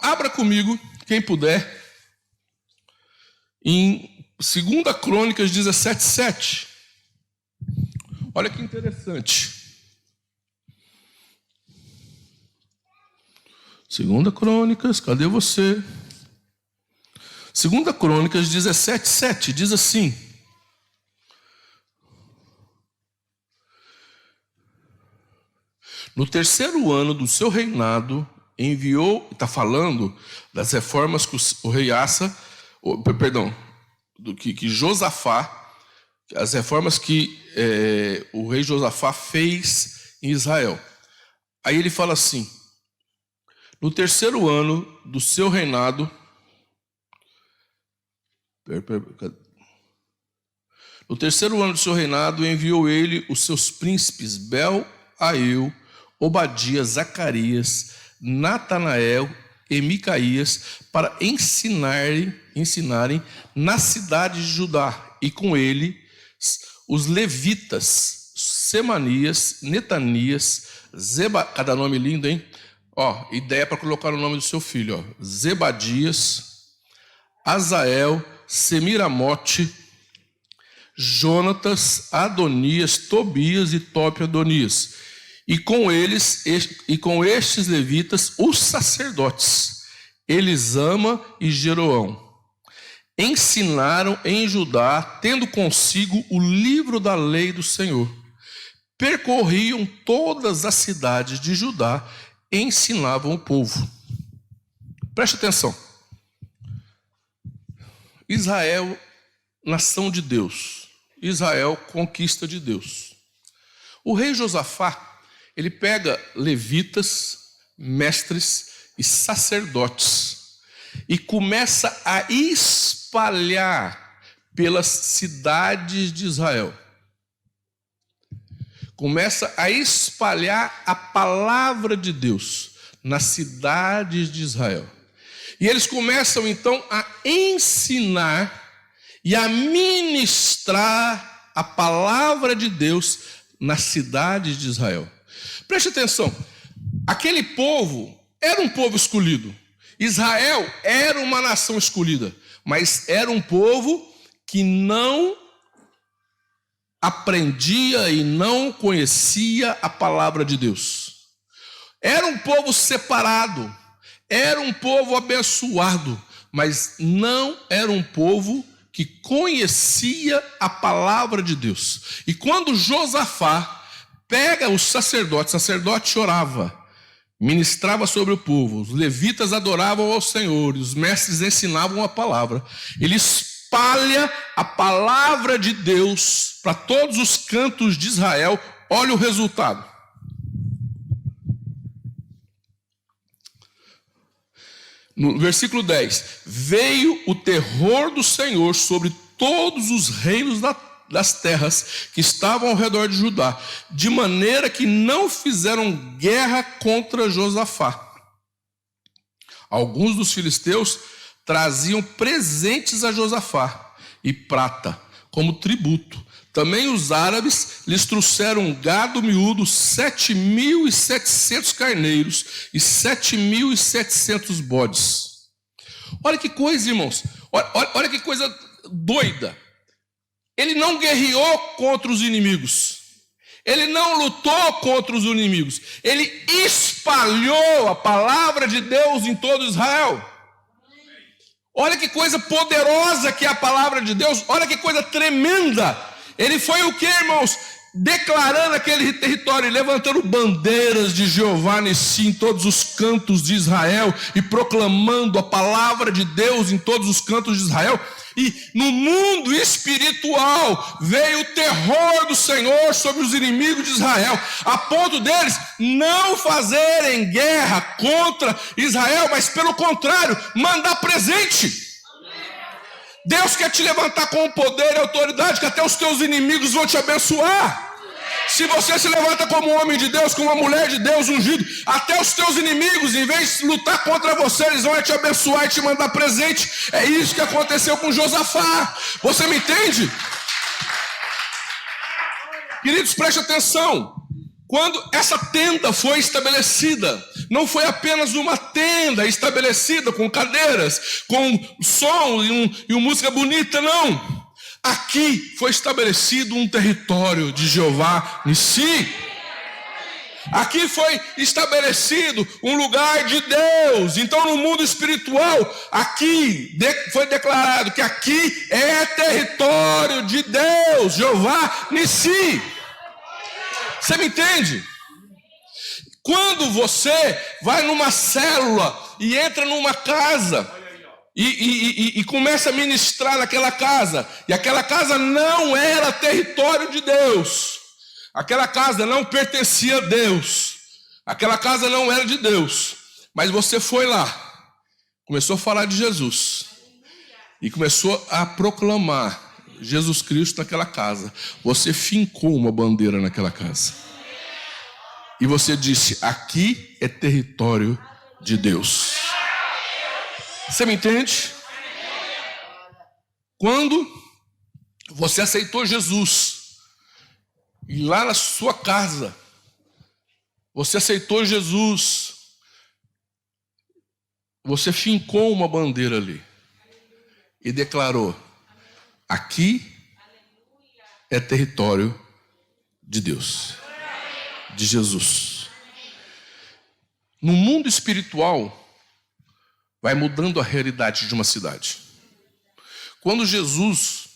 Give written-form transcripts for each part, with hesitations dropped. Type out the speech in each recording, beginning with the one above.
Abra comigo, quem puder, em 2 Crônicas 17:7. Olha que interessante. 2 Crônicas, cadê você? 2 Crônicas 17:7 diz assim: no terceiro ano do seu reinado, enviou, está falando das reformas que o rei Asa, que Josafá, as reformas que o rei Josafá fez em Israel. Aí ele fala assim: no terceiro ano do seu reinado, enviou ele os seus príncipes Bel, Aeu, Obadias, Zacarias, Natanael e Micaías para ensinarem na cidade de Judá, e com ele os levitas, Semanias, Netanias, cada nome lindo, hein? Ideia para colocar o nome do seu filho, Zebadias, Azael, Semiramote, Jonatas, Adonias, Tobias e Topi-Adonias. E com estes levitas, os sacerdotes, Elisama e Jeroão, ensinaram em Judá, tendo consigo o livro da lei do Senhor. Percorriam todas as cidades de Judá e ensinavam o povo. Preste atenção. Israel, nação de Deus. Israel, conquista de Deus. O rei Josafá, ele pega levitas, mestres e sacerdotes e começa a espalhar pelas cidades de Israel. Começa a espalhar a palavra de Deus nas cidades de Israel. E eles começam então a ensinar e a ministrar a palavra de Deus nas cidades de Israel. Preste atenção, aquele povo era um povo escolhido. Israel era uma nação escolhida, mas era um povo que não aprendia e não conhecia a palavra de Deus. Era um povo separado, era um povo abençoado, mas não era um povo que conhecia a palavra de Deus. E quando Josafá pega os sacerdotes, o sacerdote orava, ministrava sobre o povo, os levitas adoravam ao Senhor, e os mestres ensinavam a palavra. Ele espalha a palavra de Deus para todos os cantos de Israel. Olha o resultado. No versículo 10, veio o terror do Senhor sobre todos os reinos das terras que estavam ao redor de Judá, de maneira que não fizeram guerra contra Josafá. Alguns dos filisteus traziam presentes a Josafá e prata como tributo. Também os árabes lhes trouxeram gado miúdo, 7.700 carneiros e 7.700 bodes. Olha que coisa, irmãos. Olha que coisa doida. Ele não guerreou contra os inimigos. Ele não lutou contra os inimigos. Ele espalhou a palavra de Deus em todo Israel. Olha que coisa poderosa que é a palavra de Deus. Olha que coisa tremenda. Ele foi o que, irmãos? Declarando aquele território, levantando bandeiras de Jeová Nissi em todos os cantos de Israel e proclamando a palavra de Deus em todos os cantos de Israel. E no mundo espiritual veio o terror do Senhor sobre os inimigos de Israel, a ponto deles não fazerem guerra contra Israel, mas pelo contrário, mandar presente. Deus quer te levantar com poder e autoridade, que até os teus inimigos vão te abençoar. Se você se levanta como um homem de Deus, como uma mulher de Deus ungido, até os teus inimigos, em vez de lutar contra você, eles vão te abençoar e te mandar presente. É isso que aconteceu com Josafá. Você me entende? Queridos, preste atenção. Quando essa tenda foi estabelecida, Não foi apenas uma tenda estabelecida com cadeiras, com som e uma música bonita, não. Aqui foi estabelecido um território de Jeová Nissi. Aqui foi estabelecido um lugar de Deus. Então, no mundo espiritual, aqui foi declarado que aqui é território de Deus, Jeová Nissi. Você me entende? Quando você vai numa célula e entra numa casa e começa a ministrar naquela casa, e aquela casa não era território de Deus, aquela casa não pertencia a Deus, aquela casa não era de Deus, mas você foi lá, começou a falar de Jesus e começou a proclamar Jesus Cristo naquela casa. Você fincou uma bandeira naquela casa e você disse: aqui é território de Deus. Você me entende? Quando você aceitou Jesus e lá na sua casa você aceitou Jesus, você fincou uma bandeira ali e declarou: aqui é território de Deus, de Jesus. No mundo espiritual, vai mudando a realidade de uma cidade. Quando Jesus,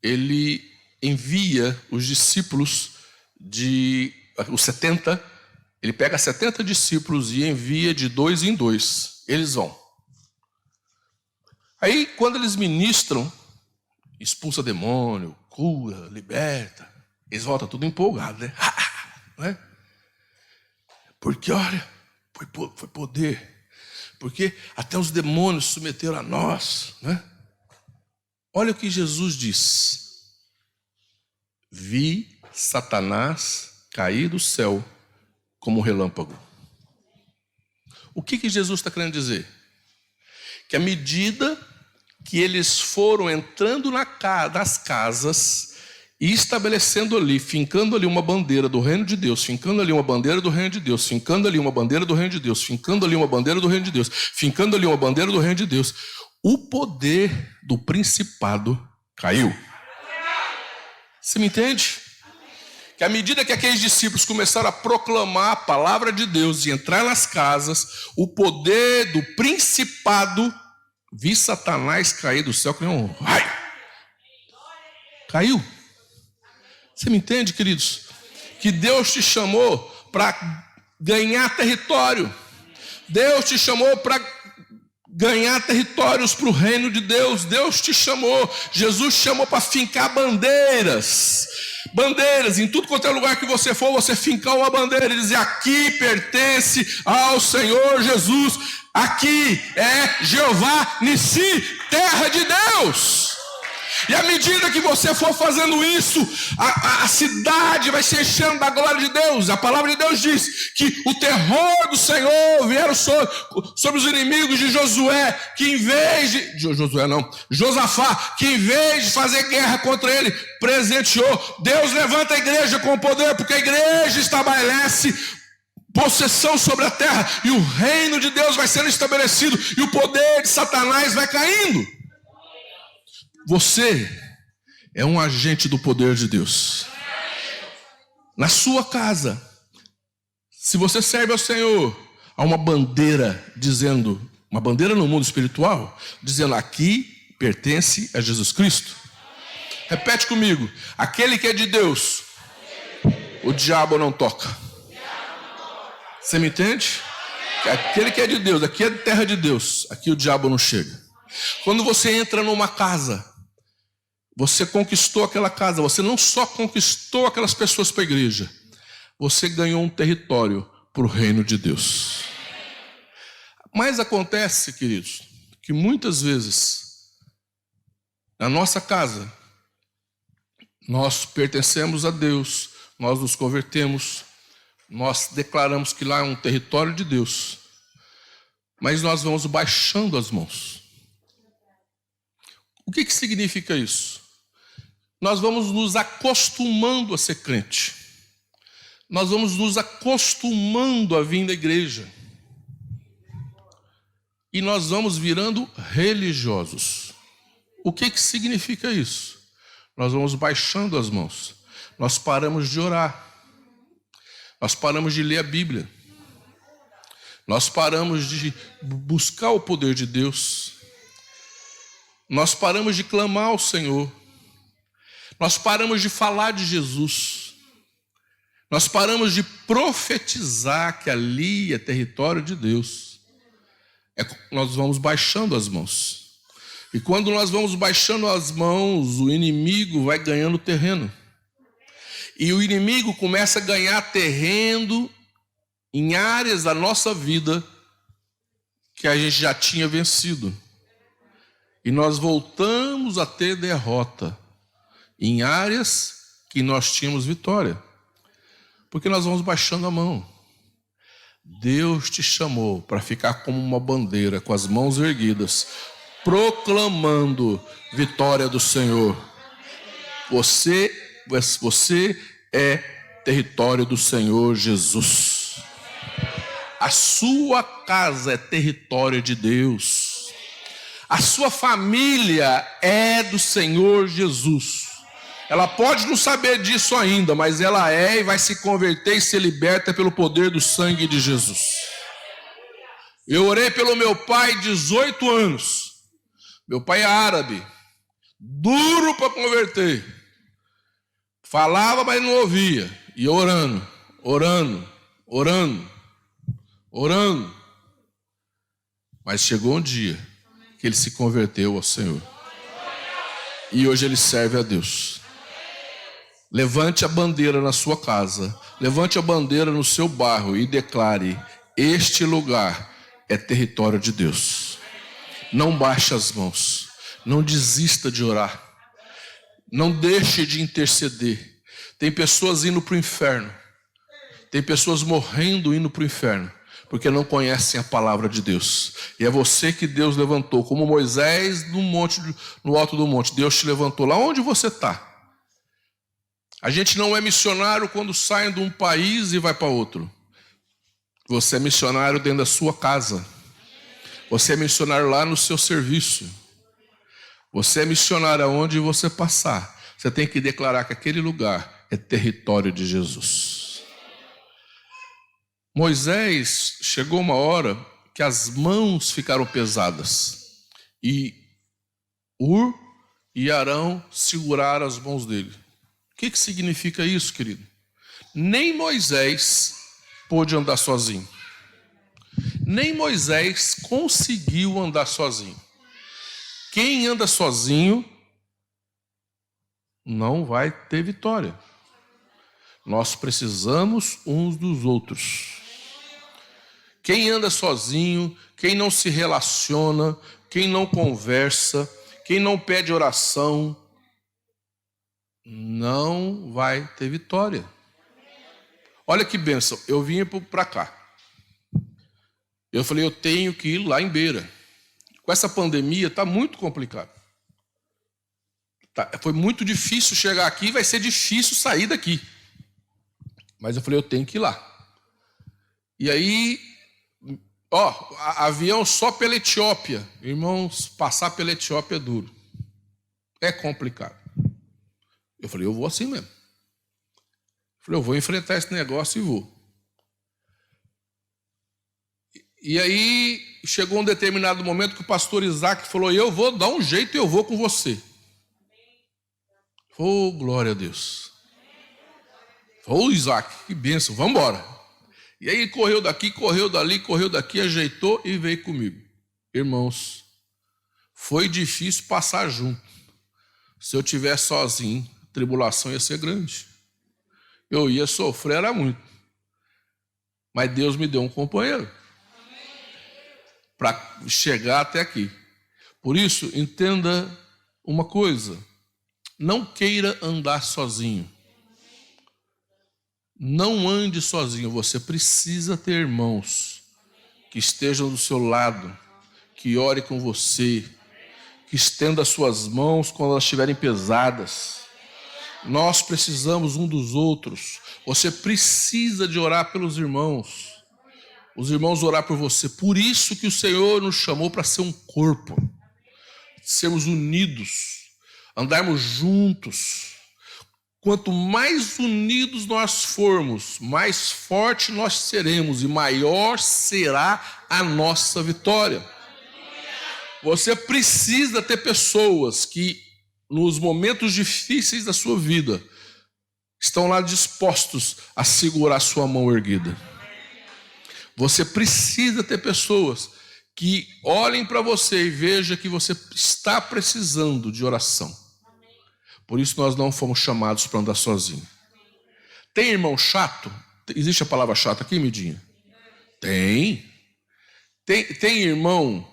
ele envia os discípulos os 70, ele pega 70 discípulos e envia de 2 em 2. Eles vão. Aí, quando eles ministram, expulsa demônio, cura, liberta, eles voltam tudo empolgados, né? Né? Porque, olha, foi poder. Porque até os demônios se submeteram a nós, né? Olha o que Jesus diz: vi Satanás cair do céu como um relâmpago. O que Jesus está querendo dizer? Que à medida que eles foram entrando nas casas e estabelecendo ali, fincando ali uma bandeira do reino de Deus, fincando ali uma bandeira do reino de Deus, fincando ali uma bandeira do reino de Deus, fincando ali uma bandeira do reino de Deus, fincando ali uma bandeira do reino de Deus, o poder do principado caiu. Você me entende? Que à medida que aqueles discípulos começaram a proclamar a palavra de Deus e entrar nas casas, o poder do principado, vi Satanás cair do céu como um raio. Caiu. Você me entende, queridos? Que Deus te chamou para ganhar território. Deus te chamou para ganhar territórios para o reino de Deus. Deus te chamou, Jesus te chamou para fincar bandeiras. Bandeiras, em tudo quanto é lugar que você for, você fincar uma bandeira e dizer: aqui pertence ao Senhor Jesus. Aqui é Jeová Nissi, terra de Deus. E à medida que você for fazendo isso, a cidade vai se enchendo da glória de Deus. A palavra de Deus diz que o terror do Senhor vieram sobre os inimigos de Josué, que em vez de... Josafá, que em vez de fazer guerra contra ele, presenteou. Deus levanta a igreja com poder, porque a igreja estabelece possessão sobre a terra, e o reino de Deus vai sendo estabelecido, e o poder de Satanás vai caindo. Você é um agente do poder de Deus. Na sua casa, se você serve ao Senhor, há uma bandeira dizendo, uma bandeira no mundo espiritual, dizendo: aqui pertence a Jesus Cristo. Repete comigo: aquele que é de Deus, o diabo não toca. Você me entende? Aquele que é de Deus, aqui é a terra de Deus, aqui o diabo não chega. Quando você entra numa casa, você conquistou aquela casa, você não só conquistou aquelas pessoas para a igreja, você ganhou um território para o reino de Deus. Mas acontece, queridos, que muitas vezes, na nossa casa, nós pertencemos a Deus, nós nos convertemos, nós declaramos que lá é um território de Deus, mas nós vamos baixando as mãos. O que significa isso? Nós vamos nos acostumando a ser crente. Nós vamos nos acostumando a vir da igreja. e nós vamos virando religiosos. O que significa isso? Nós vamos baixando as mãos. Nós paramos de orar. Nós paramos de ler a Bíblia. Nós paramos de buscar o poder de Deus. Nós paramos de clamar ao Senhor. Nós paramos de falar de Jesus. Nós paramos de profetizar que ali é território de Deus. Nós vamos baixando as mãos. E quando nós vamos baixando as mãos, o inimigo vai ganhando terreno. E o inimigo começa a ganhar terreno em áreas da nossa vida que a gente já tinha vencido. E nós voltamos a ter derrota em áreas que nós tínhamos vitória. Porque nós vamos baixando a mão. Deus te chamou para ficar como uma bandeira, com as mãos erguidas, proclamando vitória do Senhor. Você é território do Senhor Jesus. A sua casa é território de Deus. A sua família é do Senhor Jesus. Ela pode não saber disso ainda, mas ela é e vai se converter e ser liberta pelo poder do sangue de Jesus. Eu orei pelo meu pai 18 anos. Meu pai é árabe, duro para converter. Falava, mas não ouvia. E orando. Mas chegou um dia que ele se converteu ao Senhor. E hoje ele serve a Deus. Levante a bandeira na sua casa, levante a bandeira no seu bairro e declare: este lugar é território de Deus. Não baixe as mãos, não desista de orar, não deixe de interceder. Tem pessoas indo para o inferno, tem pessoas morrendo indo para o inferno, porque não conhecem a palavra de Deus. E é você que Deus levantou, como Moisés no alto do monte. Deus te levantou lá onde você está. A gente não é missionário quando sai de um país e vai para outro. Você é missionário dentro da sua casa. Você é missionário lá no seu serviço. Você é missionário aonde você passar. Você tem que declarar que aquele lugar é território de Jesus. Moisés, chegou uma hora que as mãos ficaram pesadas. E Ur e Arão seguraram as mãos dele. O que significa isso, querido? Nem Moisés pôde andar sozinho. Nem Moisés conseguiu andar sozinho. Quem anda sozinho não vai ter vitória. Nós precisamos uns dos outros. Quem anda sozinho, quem não se relaciona, quem não conversa, quem não pede oração, não vai ter vitória. Olha que bênção, eu vim para cá. Eu falei, eu tenho que ir lá em Beira. Com essa pandemia está muito complicado. Foi muito difícil chegar aqui, vai ser difícil sair daqui. Mas eu falei, eu tenho que ir lá. E aí, avião só pela Etiópia. Irmãos, passar pela Etiópia é duro. É complicado. Eu falei, eu vou assim mesmo. Eu falei, eu vou enfrentar esse negócio e vou. E aí, chegou um determinado momento que o pastor Isaac falou, eu vou dar um jeito e eu vou com você. Oh, glória a Deus. Oh, Isaac, que bênção, vamos embora. E aí, correu daqui, correu dali, correu daqui, ajeitou e veio comigo. Irmãos, foi difícil passar junto. Se eu tivesse sozinho, a tribulação ia ser grande. Eu ia sofrer, era muito. Mas Deus me deu um companheiro para chegar até aqui. Por isso, entenda uma coisa. Não queira andar sozinho. Não ande sozinho. Você precisa ter irmãos que estejam do seu lado, que ore com você, que estenda suas mãos quando elas estiverem pesadas. Nós precisamos um dos outros. Você precisa de orar pelos irmãos. os irmãos orar por você. Por isso que o Senhor nos chamou para ser um corpo, sermos unidos, andarmos juntos. Quanto mais unidos nós formos, mais forte nós seremos e maior será a nossa vitória. Você precisa ter pessoas que, nos momentos difíceis da sua vida, estão lá dispostos a segurar sua mão erguida. Você precisa ter pessoas que olhem para você e vejam que você está precisando de oração. Por isso nós não fomos chamados para andar sozinhos. Tem irmão chato? Existe a palavra chato aqui, Midinha? Tem irmão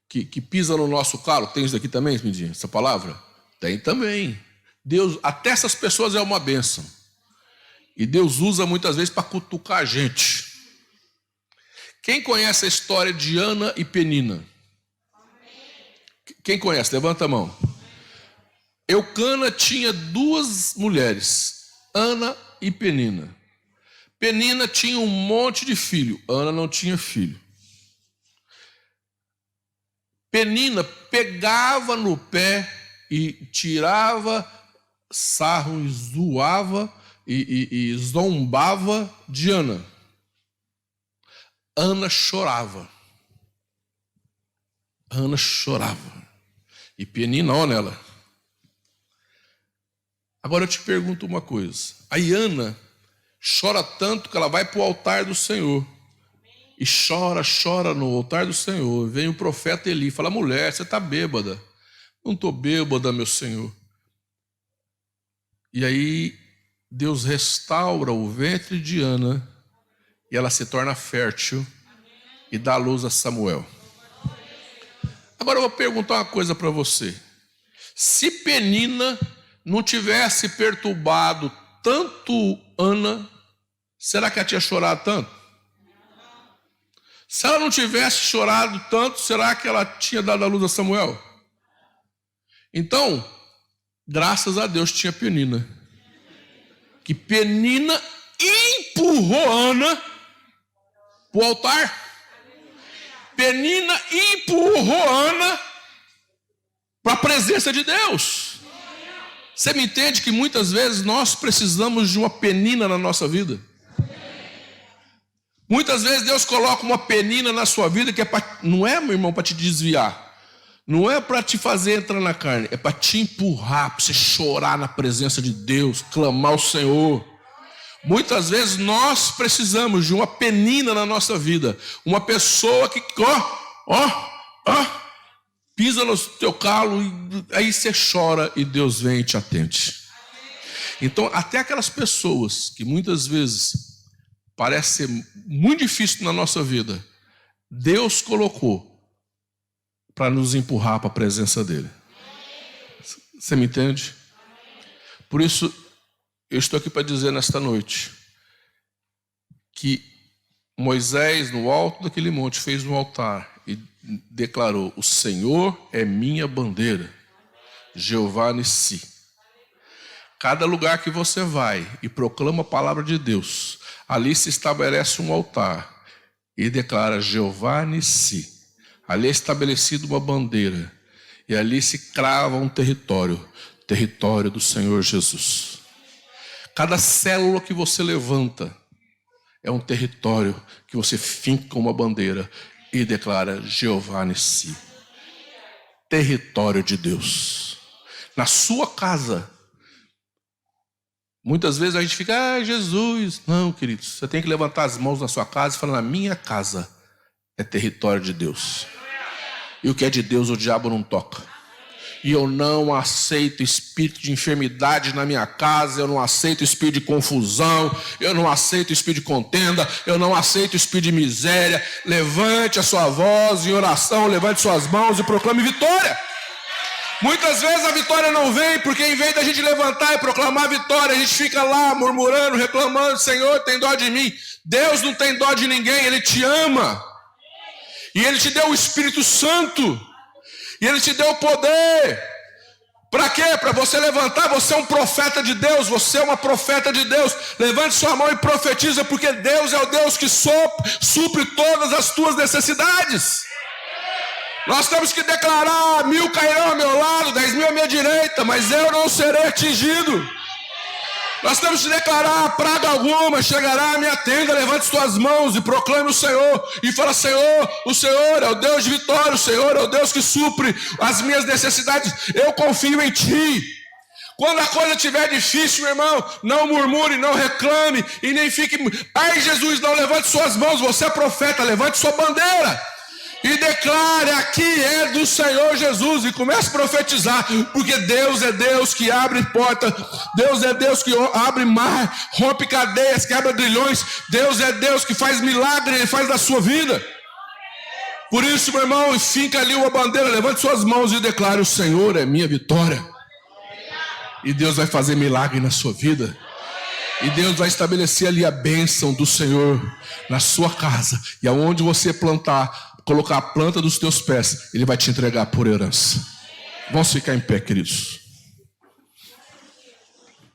que pisa no nosso calo? Tem isso daqui também, Midinha? Essa palavra? Tem também. Deus, até essas pessoas é uma bênção. E Deus usa muitas vezes para cutucar a gente. Quem conhece a história de Ana e Penina? Quem conhece? Levanta a mão. Eucana tinha 2 mulheres, Ana e Penina. Penina tinha um monte de filho, Ana não tinha filho. Penina pegava no pé e tirava sarro e zoava e zombava de Ana. Ana chorava. E Penina, ó nela. Agora eu te pergunto uma coisa. A Ana chora tanto que ela vai para o altar do Senhor. E chora no altar do Senhor. Vem o profeta Eli e fala: mulher, você está bêbada. Não estou bêbada, meu Senhor. E aí Deus restaura o ventre de Ana e ela se torna fértil e dá luz a Samuel. Agora eu vou perguntar uma coisa para você. Se Penina não tivesse perturbado tanto Ana, será que ela tinha chorado tanto? Se ela não tivesse chorado tanto, será que ela tinha dado a luz a Samuel? Então, graças a Deus tinha Penina. Que Penina empurrou Ana para o altar. Penina empurrou Ana para a presença de Deus. Você me entende que muitas vezes nós precisamos de uma Penina na nossa vida? Muitas vezes Deus coloca uma Penina na sua vida que é não é, meu irmão, para te desviar. Não é para te fazer entrar na carne. É para te empurrar, para você chorar na presença de Deus, clamar ao Senhor. Muitas vezes nós precisamos de uma Penina na nossa vida. Uma pessoa que, pisa no teu calo e aí você chora e Deus vem e te atende. Então, até aquelas pessoas que muitas vezes parece ser muito difícil na nossa vida, Deus colocou para nos empurrar para a presença dele. Você me entende? Por isso, eu estou aqui para dizer nesta noite que Moisés, no alto daquele monte, fez um altar e declarou: o Senhor é minha bandeira, Jeová Nissi. Cada lugar que você vai e proclama a palavra de Deus, ali se estabelece um altar e declara Jeová Nissi. Ali é estabelecida uma bandeira e ali se crava um território do Senhor Jesus. Cada célula que você levanta é um território que você finca uma bandeira e declara Jeová Nissi. Território de Deus. Na sua casa. Muitas vezes a gente fica, Jesus. Não, queridos, você tem que levantar as mãos na sua casa e falar: na minha casa é território de Deus. E o que é de Deus o diabo não toca. E eu não aceito espírito de enfermidade na minha casa, eu não aceito espírito de confusão, eu não aceito espírito de contenda, eu não aceito espírito de miséria. Levante a sua voz em oração, levante suas mãos e proclame vitória. Muitas vezes a vitória não vem, porque em vez da gente levantar e proclamar a vitória, a gente fica lá murmurando, reclamando: Senhor, tem dó de mim. Deus não tem dó de ninguém, Ele te ama. E Ele te deu o Espírito Santo. E Ele te deu o poder Para quê? Para você levantar, você é um profeta de Deus, você é uma profeta de Deus. Levante sua mão e profetiza, porque Deus é o Deus que supre todas as tuas necessidades. Nós temos que declarar: 1000 cairão ao meu lado, 10.000 à minha direita, mas eu não serei atingido. Nós temos que declarar: praga alguma chegará à minha tenda. Levante suas mãos e proclame o Senhor. E fala: Senhor, o Senhor é o Deus de vitória. O Senhor é o Deus que supre as minhas necessidades. Eu confio em Ti. Quando a coisa estiver difícil, meu irmão, não murmure, não reclame e nem fique: ai, Jesus, não. Levante suas mãos. Você é profeta, levante sua bandeira e declare: aqui é do Senhor Jesus, e comece a profetizar, porque Deus é Deus que abre porta, Deus é Deus que abre mar, rompe cadeias, quebra grilhões, Deus é Deus que faz milagre, Ele faz na sua vida. Por isso, meu irmão, finca ali uma bandeira, levante suas mãos e declare: o Senhor é minha vitória. E Deus vai fazer milagre na sua vida. E Deus vai estabelecer ali a bênção do Senhor na sua casa, e aonde você plantar, colocar a planta dos teus pés, Ele vai te entregar por herança. Vamos ficar em pé, queridos.